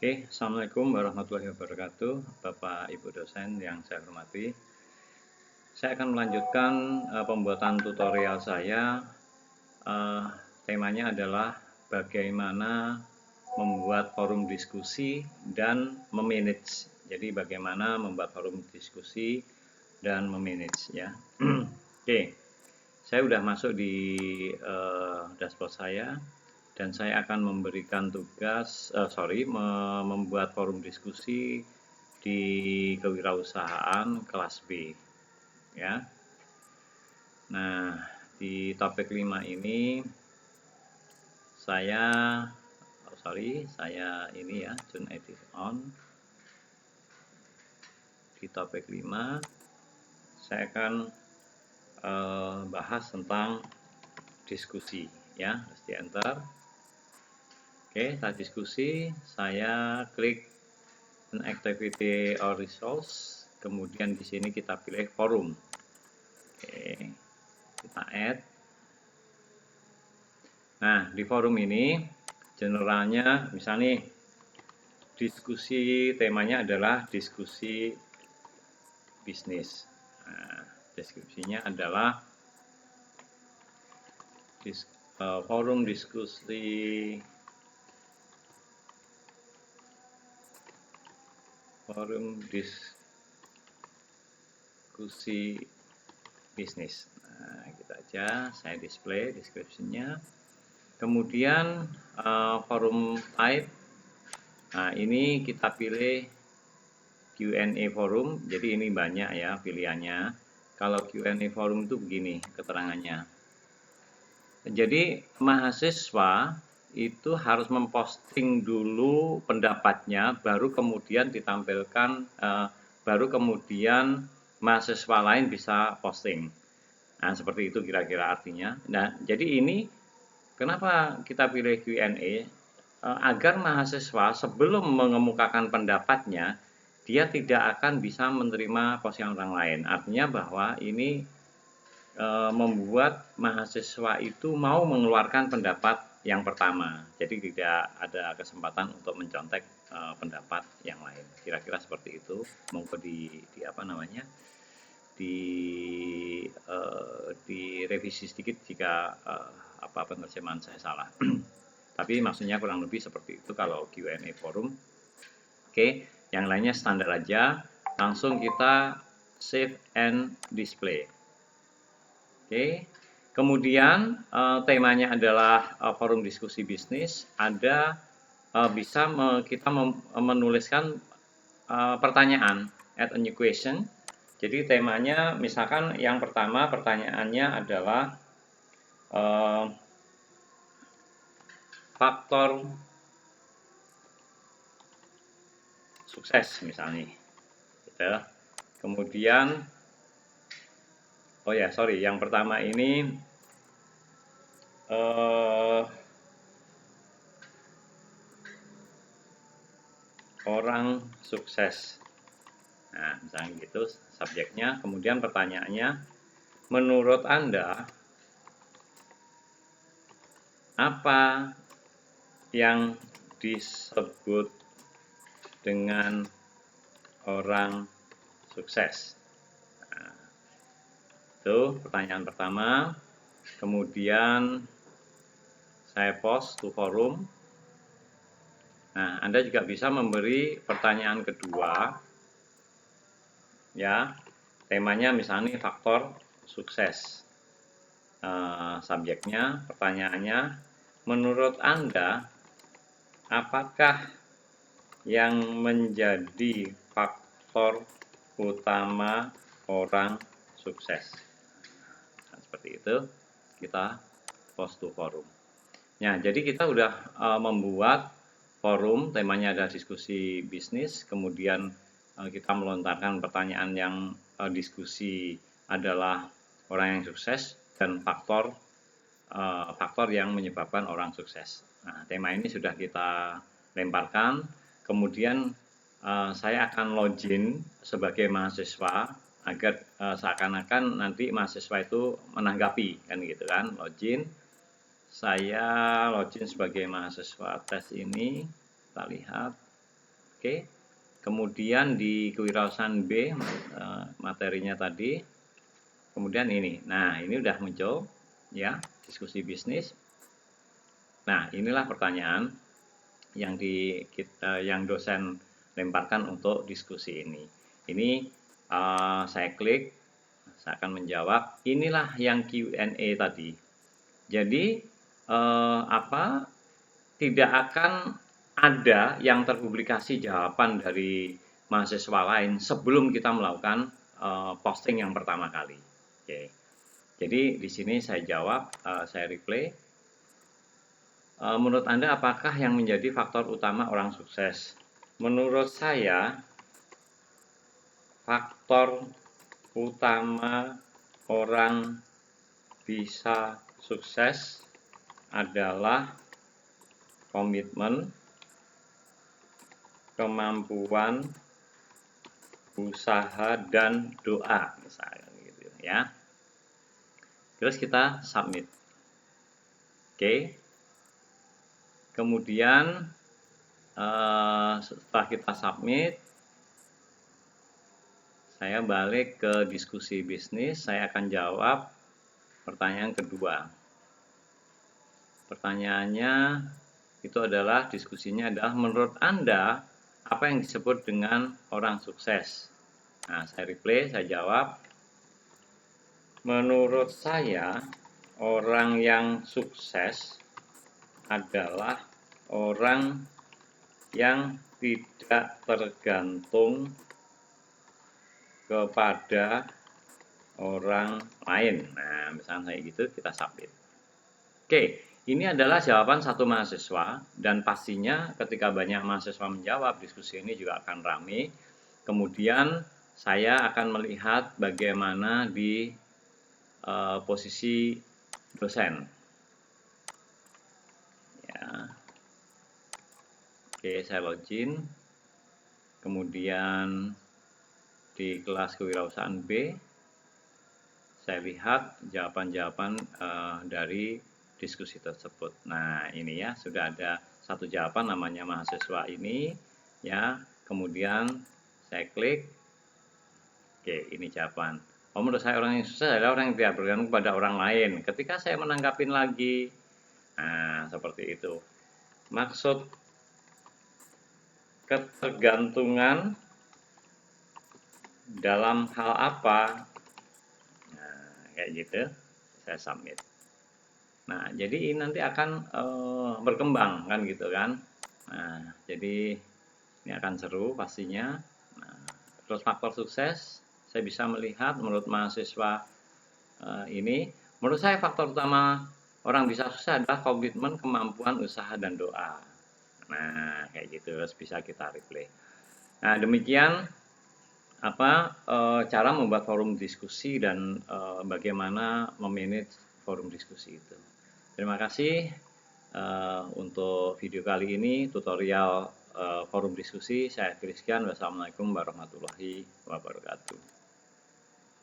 Oke, Assalamualaikum warahmatullahi wabarakatuh, Bapak Ibu dosen yang saya hormati. Saya akan melanjutkan pembuatan tutorial saya. Eh, Temanya adalah bagaimana membuat forum diskusi dan memanage. Jadi bagaimana membuat forum diskusi dan memanage ya. Oke, saya sudah masuk di dashboard saya. Dan saya akan memberikan tugas, membuat forum diskusi di kewirausahaan kelas B, ya. Nah, di topik 5 ini saya, saya ini ya, June Edit On. Di topik 5 saya akan bahas tentang diskusi, ya. Harus di enter. Oke, saat diskusi saya klik an activity or resource, kemudian di sini kita pilih forum. Oke, kita add. Nah, di forum ini generalnya misalnya diskusi, temanya adalah diskusi bisnis. Nah, deskripsinya adalah forum diskusi bisnis. Nah, gitu aja, saya display deskripsinya. Kemudian forum type. Nah, ini kita pilih Q&A forum. Jadi ini banyak ya pilihannya. Kalau Q&A forum itu begini keterangannya. Jadi mahasiswa itu harus memposting dulu pendapatnya, baru kemudian ditampilkan, baru kemudian mahasiswa lain bisa posting. Nah, seperti itu kira-kira artinya. Nah, jadi ini kenapa kita pilih Q&A? Agar mahasiswa sebelum mengemukakan pendapatnya, dia tidak akan bisa menerima postingan orang lain. Artinya bahwa ini membuat mahasiswa itu mau mengeluarkan pendapat yang pertama. Jadi tidak ada kesempatan untuk mencontek pendapat yang lain. Kira-kira seperti itu. Monggo di apa namanya? Direvisi sedikit jika apa penerjemahan saya salah. Tapi maksudnya kurang lebih seperti itu kalau Q&A forum. Oke, yang lainnya standar aja. Langsung kita save and display. Oke. Kemudian temanya adalah forum diskusi bisnis. Ada bisa kita menuliskan pertanyaan, add a new question. Jadi temanya misalkan yang pertama pertanyaannya adalah faktor sukses misalnya. Gitu. Kemudian oh ya, sorry, yang pertama ini orang sukses. Nah, misalnya gitu subjeknya. Kemudian pertanyaannya, menurut Anda apa yang disebut dengan orang sukses? Nah, itu pertanyaan pertama. Kemudian saya post to forum. Nah, Anda juga bisa memberi pertanyaan kedua. Ya, temanya misalnya faktor sukses. Subjeknya, pertanyaannya, menurut Anda, apakah yang menjadi faktor utama orang sukses? Nah, seperti itu, kita post to forum. Nah, jadi kita udah membuat forum, temanya ada diskusi bisnis, kemudian kita melontarkan pertanyaan yang diskusi adalah orang yang sukses dan faktor yang menyebabkan orang sukses. Nah, tema ini sudah kita lemparkan, kemudian saya akan login sebagai mahasiswa agar seakan-akan nanti mahasiswa itu menanggapi kan gitu kan, login. Saya login sebagai mahasiswa tes ini, kita lihat. Oke. Kemudian di kewirausahaan B, materinya tadi. Kemudian ini. Nah, ini udah muncul ya, diskusi bisnis. Nah, inilah pertanyaan yang yang dosen lemparkan untuk diskusi ini. Ini saya klik, saya akan menjawab. Inilah yang Q&A tadi. Jadi tidak akan ada yang terpublikasi jawaban dari mahasiswa lain sebelum kita melakukan posting yang pertama kali. Oke. Jadi di sini saya jawab, saya replay. Menurut Anda apakah yang menjadi faktor utama orang sukses? Menurut saya faktor utama orang bisa sukses adalah komitmen, kemampuan, usaha, dan doa, misalnya gitu ya. Terus kita submit. Oke. Kemudian setelah kita submit, saya balik ke diskusi bisnis, saya akan jawab pertanyaan kedua. Pertanyaannya itu adalah, diskusinya adalah, menurut Anda apa yang disebut dengan orang sukses? Nah, saya replay, saya jawab. Menurut saya, orang yang sukses adalah orang yang tidak tergantung kepada orang lain. Nah, misalnya kayak gitu, kita submit. Oke, ini adalah jawaban satu mahasiswa, dan pastinya ketika banyak mahasiswa menjawab, diskusi ini juga akan ramai. Kemudian saya akan melihat bagaimana di posisi dosen. Ya. Oke, saya login. Kemudian di kelas kewirausahaan B, saya lihat jawaban-jawaban dari diskusi tersebut. Nah, ini ya, sudah ada satu jawaban namanya mahasiswa ini, ya. Kemudian saya klik. Oke, ini jawaban. Menurut saya orang yang sukses adalah orang yang tidak bergantung kepada orang lain. Ketika saya menanggapin lagi, nah seperti itu. Maksud ketergantungan dalam hal apa? Nah, kayak gitu, saya submit. Nah, jadi ini nanti akan berkembang kan gitu kan. Nah, jadi ini akan seru pastinya. Nah, terus faktor sukses, saya bisa melihat menurut mahasiswa ini, menurut saya faktor utama orang bisa sukses adalah komitmen, kemampuan, usaha, dan doa. Nah, kayak gitu, terus bisa kita replay. Nah, demikian cara membuat forum diskusi dan bagaimana memanage forum diskusi itu. Terima kasih untuk video kali ini, tutorial forum diskusi. Saya akhiri sekian. Wassalamualaikum warahmatullahi wabarakatuh.